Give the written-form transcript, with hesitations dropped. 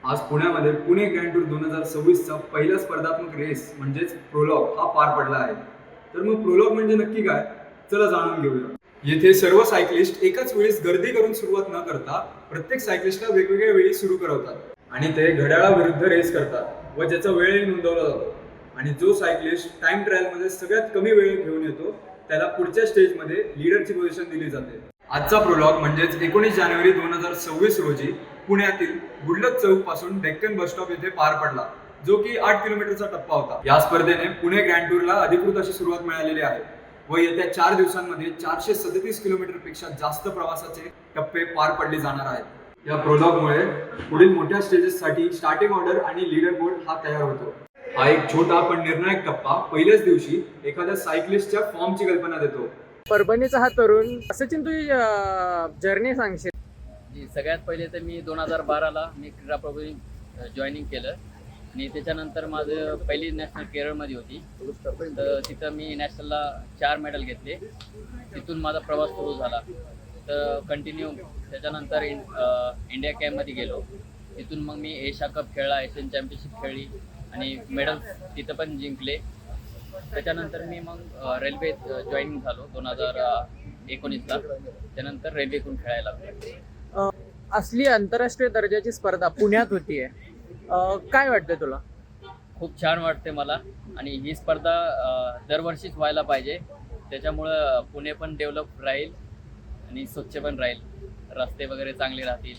आज पुण्यामध्ये Pune grand tour 2026चा पहिला स्पर्धात्मक रेस म्हणजेच प्रोलॉग हा पार पडला आहे. तर मग प्रोलॉग म्हणजे नक्की काय? चला जाणून घेऊया. येथे सर्व सायकलिस्ट एकाच वेळेस गर्दी करून सुरुवात न करता प्रत्येक सायकलिस्टला वेगवेगळ्या वेळी सुरू करवतात आणि ते घड्याळाविरुद्ध रेस करतात व ज्याचा वेळही नोंदवला जातो. आणि जो सायकलिस्ट टाइम ट्रायलमध्ये सगळ्यात कमी वेळ घेऊन येतो त्याला पुढच्या स्टेजमध्ये लीडरची पोझिशन दिली जाते. आजचा प्रोलॉग म्हणजेच 19 जानेवारी 2026 रोजी पुण्यातील गुडलक चौक पासून डेक्कन बस स्टॉप येथे पार पडला, जो की 8 किलोमीटरचा टप्पा होता. या स्पर्धेने पुणे ग्रँड टूरला अधिकृत अशी सुरुवात मिळालेली आहे व येत्या 4 दिवसांमध्ये 437 किलोमीटर पेक्षा जास्त प्रवासाचे टप्पे पार पडले जाणार आहेत. या प्रोलॉगमुळे पुढील मोठ्या स्टेजेससाठी स्टार्टिंग ऑर्डर आणि लीडर बोर्ड हा तयार होतो. हा एक छोटा पण निर्णायक टप्पा पहिल्याच दिवशी एखाद्या सायकलिस्टच्या फॉर्मची कल्पना देतो. परभणीचा हा तरुण सचिन, तुझी जर्नी सांगशील? जी, सगळ्यात पहिले तर मी 2012ला मी क्रीडाप्रभू जॉईनिंग केलं आणि त्याच्यानंतर माझं पहिली नॅशनल केरळमध्ये होती. तर तिथं मी नॅशनलला 4 मेडल घेतले. तिथून माझा प्रवास सुरू झाला. तर कंटिन्यू त्याच्यानंतर इंडिया कॅम्पमध्ये गेलो. तिथून मग मी एशिया कप खेळला, एशियन चॅम्पियनशिप खेळली आणि मेडल्स तिथं पण जिंकले. त्याच्यानंतर मी मग रेल्वेत जॉईनिंग झालो 2019ला. त्यानंतर रेल्वेतून खेळायला लागलो. असली आंतरराष्ट्रीय दर्जाची स्पर्धा पुण्यात होतीये, काय वाटतं तुला? खूप छान वाटते मला आणि ही स्पर्धा दरवर्षीच व्हायला पाहिजे. त्याच्यामुळं पुणे पण डेव्हलप राहील आणि स्वच्छ पण राहील, रस्ते वगैरे चांगले राहतील.